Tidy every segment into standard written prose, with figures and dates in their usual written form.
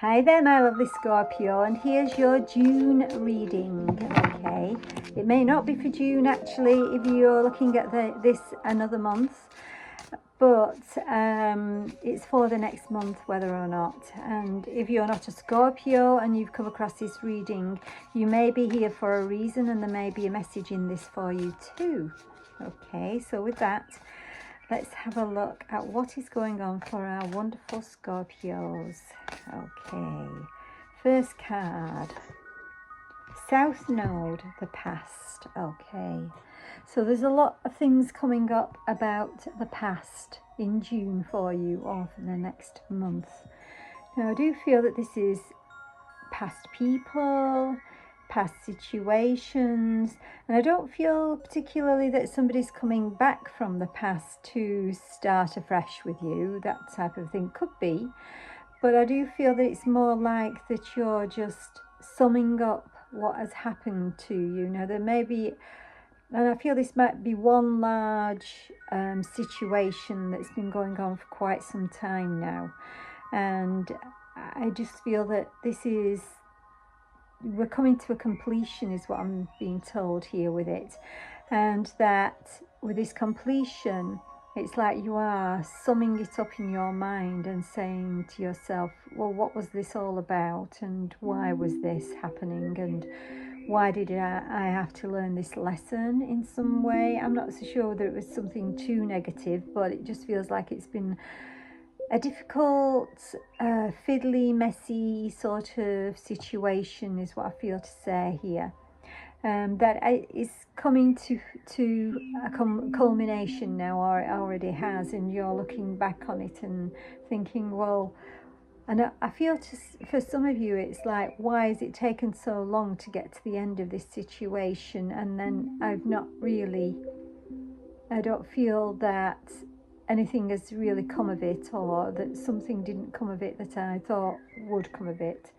Hi there, my lovely Scorpio, and here's your June reading. Okay, it may not be for June actually if you're looking at this another month, but it's for the next month whether or not. And if you're not a Scorpio and you've come across this reading, you may be here for a reason, and there may be a message in this for you too. Okay, so with that, let's have a look at what is going on for our wonderful Scorpios. Okay, first card, South Node, the past. Okay, so there's a lot of things coming up about the past in June for you, or for the next month. Now, I do feel that this is past people, past situations, and I don't feel particularly that somebody's coming back from the past to start afresh with you. That type of thing could be, but I do feel that it's more like that you're just summing up what has happened to you. Now, there may be, and I feel this might be one large situation that's been going on for quite some time now, and I just feel that this is, we're coming to a completion is what I'm being told here with it, and that with this completion, it's like you are summing it up in your mind and saying to yourself, well, what was this all about, and why was this happening, and why did I have to learn this lesson in some way? I'm not so sure whether it was something too negative, but it just feels like it's been a difficult, fiddly, messy sort of situation is what I feel to say here. That is coming to a culmination now, or it already has, and you're looking back on it and thinking, well, and I feel for some of you, it's like, why has it taken so long to get to the end of this situation? And then I don't feel that anything has really come of it, or that something didn't come of it that I thought would come of it.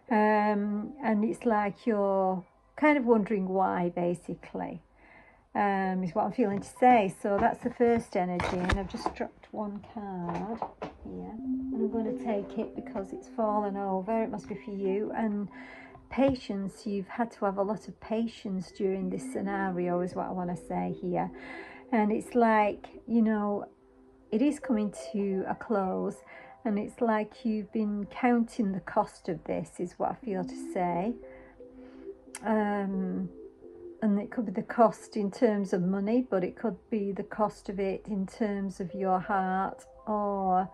And it's like you're kind of wondering why, basically, is what I'm feeling to say. So that's the first energy, and I've just dropped one card here, and I'm going to take it because it's fallen over. It must be for you. And patience, you've had to have a lot of patience during this scenario is what I want to say here. And it's like, it is coming to a close, and it's like you've been counting the cost of this is what I feel to say. And it could be the cost in terms of money, but it could be the cost of it in terms of your heart, or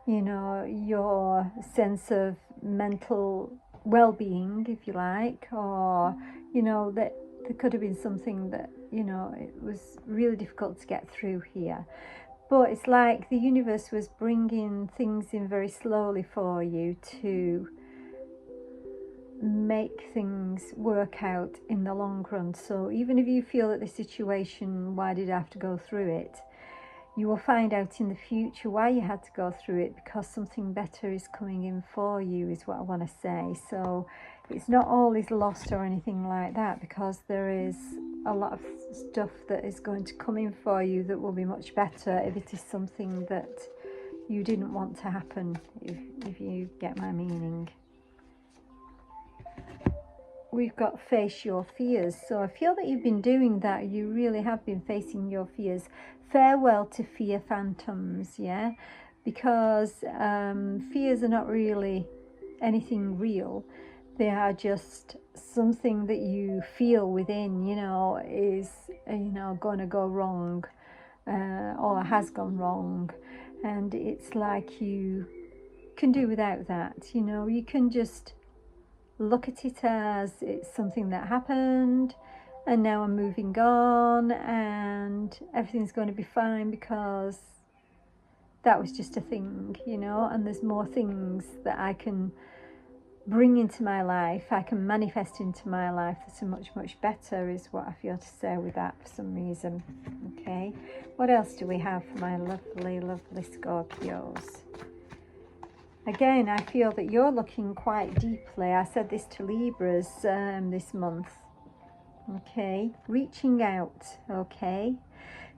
your sense of mental well-being, if you like, or that there could have been something that it was really difficult to get through here. But it's like the universe was bringing things in very slowly for you to make things work out in the long run. So even if you feel that the situation, why did I have to go through it, you will find out in the future why you had to go through it, because something better is coming in for you is what I want to say. So it's not always lost or anything like that, because there is a lot of stuff that is going to come in for you that will be much better if it is something that you didn't want to happen, if you get my meaning. We've got face your fears. So I feel that you've been doing that. You really have been facing your fears. Farewell to fear phantoms, yeah? Because fears are not really anything real. They are just something that you feel within, is, going to go wrong, or has gone wrong. And it's like you can do without that, you can just look at it as it's something that happened, and now I'm moving on, and everything's going to be fine because that was just a thing, and there's more things that I can bring into my life, I can manifest into my life that are much, much better, is what I feel to say with that for some reason. Okay, what else do we have for my lovely, lovely Scorpios? Again, I feel that you're looking quite deeply. I said this to Libras this month. Okay, reaching out. Okay,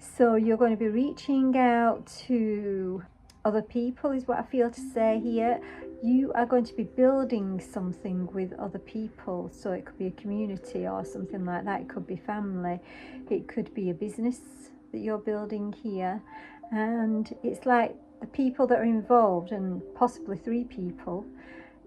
so you're going to be reaching out to other people is what I feel to say here. You are going to be building something with other people, so it could be a community or something like that. It could be family, it could be a business that you're building here, and it's like the people that are involved, and possibly 3 people,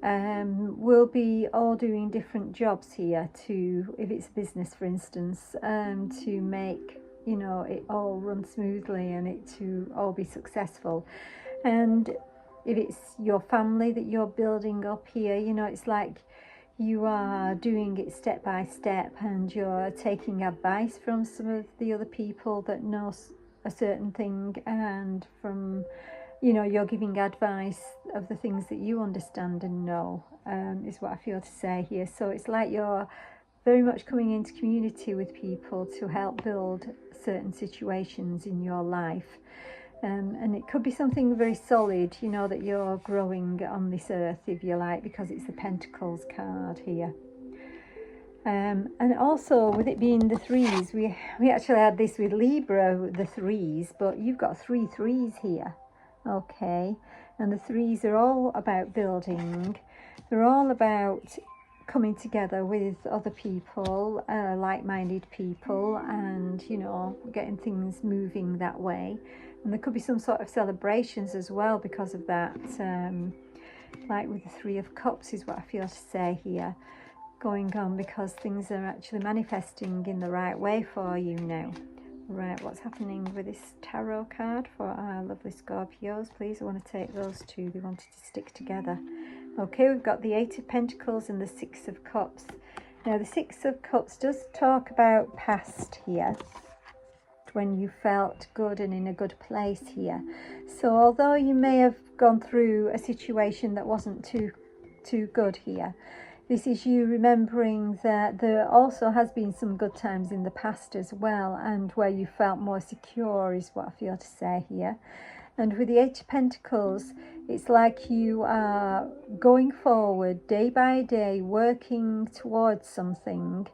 will be all doing different jobs here to, if it's a business for instance, to make, you know, it all run smoothly and it to all be successful. And if it's your family that you're building up here, you know, it's like you are doing it step by step, and you're taking advice from some of the other people that know a certain thing, and from, you know, you're giving advice of the things that you understand and know, is what I feel to say here. So it's like you're very much coming into community with people to help build certain situations in your life. And it could be something very solid, you know, that you're growing on this earth, if you like, because it's the Pentacles card here. And also with it being the 3s, we actually had this with Libra, the 3s, but you've got 3 3s here, okay? And the 3s are all about building. They're all about coming together with other people, like-minded people, and, you know, getting things moving that way. And there could be some sort of celebrations as well because of that, like with the 3 of Cups is what I feel to say here, going on, because things are actually manifesting in the right way for you now. Right, what's happening with this tarot card for our lovely Scorpios, please? I want to take those 2, they wanted to stick together. Okay, we've got the 8 of Pentacles and the 6 of Cups. Now the 6 of Cups does talk about past here, when you felt good and in a good place here. So although you may have gone through a situation that wasn't too good here, this is you remembering that there also has been some good times in the past as well, and where you felt more secure is what I feel to say here. And with the 8 of Pentacles, it's like you are going forward day by day, working towards something.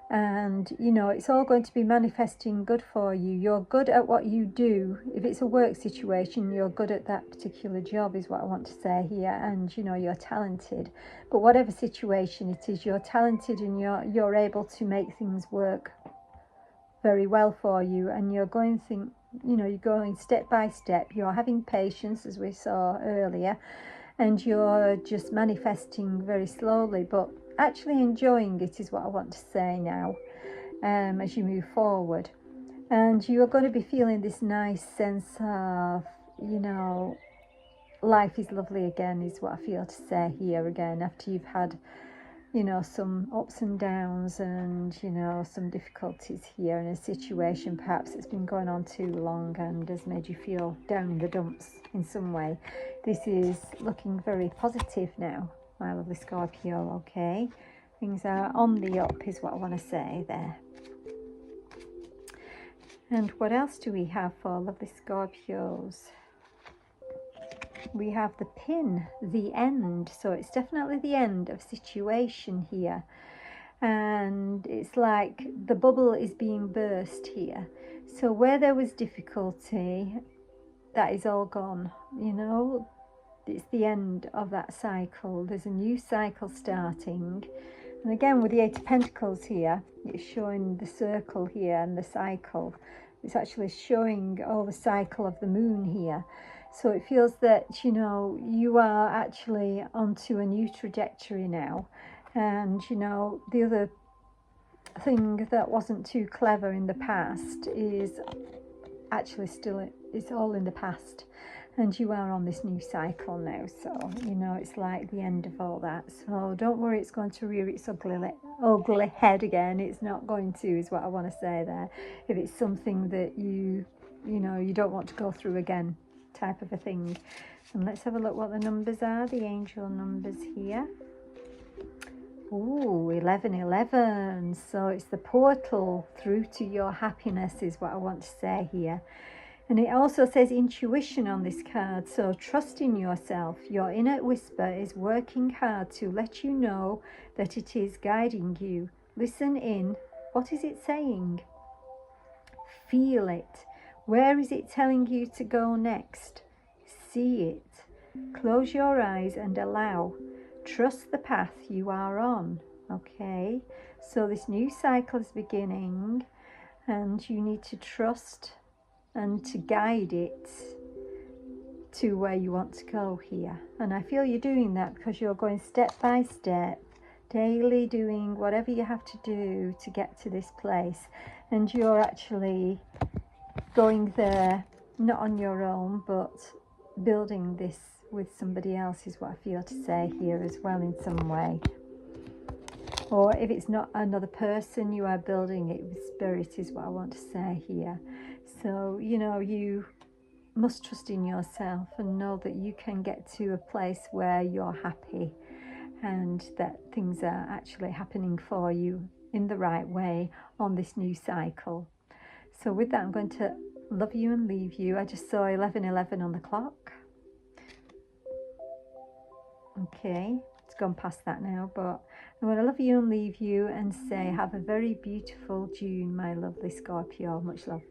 And, you know, it's all going to be manifesting good for you. You're good at what you do. If it's a work situation, you're good at that particular job is what I want to say here. And, you know, you're talented. But whatever situation it is, you're talented, and you're able to make things work very well for you. And you're going you're going step by step. You're having patience, as we saw earlier. And you're just manifesting very slowly, but actually enjoying it is what I want to say now, as you move forward. And you're going to be feeling this nice sense of, you know, life is lovely again is what I feel to say here again, after you've had, you know, some ups and downs and, you know, some difficulties here in a situation perhaps it's been going on too long and has made you feel down in the dumps in some way. This is looking very positive now, my lovely Scorpio, okay? Things are on the up is what I want to say there. And what else do we have for lovely Scorpios? We have the pin, the end. So it's definitely the end of situation here. And it's like the bubble is being burst here. So where there was difficulty, that is all gone, you know. It's the end of that cycle. There's a new cycle starting. And again, with the 8 of Pentacles here, it's showing the circle here and the cycle. It's actually showing all the cycle of the moon here. So it feels that, you know, you are actually onto a new trajectory now. And, you know, the other thing that wasn't too clever in the past is actually still, it's all in the past. And you are on this new cycle now. So, you know, it's like the end of all that. So don't worry, it's going to rear its ugly head again. It's not going to, is what I want to say there. If it's something that you know, you don't want to go through again, type of a thing. And let's have a look what the numbers are, the angel numbers here. Ooh, 1111. So it's the portal through to your happiness is what I want to say here. And it also says intuition on this card. So trust in yourself. Your inner whisper is working hard to let you know that it is guiding you. Listen in. What is it saying? Feel it. Where is it telling you to go next? see it. Close your eyes and allow. Trust the path you are on. Okay, so this new cycle is beginning, and you need to trust and to guide it to where you want to go here. And I feel you're doing that because you're going step by step, daily doing whatever you have to do to get to this place. And you're actually going there not on your own, but building this with somebody else is what I feel to say here as well in some way. Or if it's not another person, you are building it with spirit is what I want to say here. So, you know, you must trust in yourself and know that you can get to a place where you're happy and that things are actually happening for you in the right way on this new cycle. So with that, I'm going to love you and leave you. I just saw 11:11 on the clock. Okay, it's gone past that now, but I'm going to love you and leave you and say have a very beautiful June, my lovely Scorpio. Much love.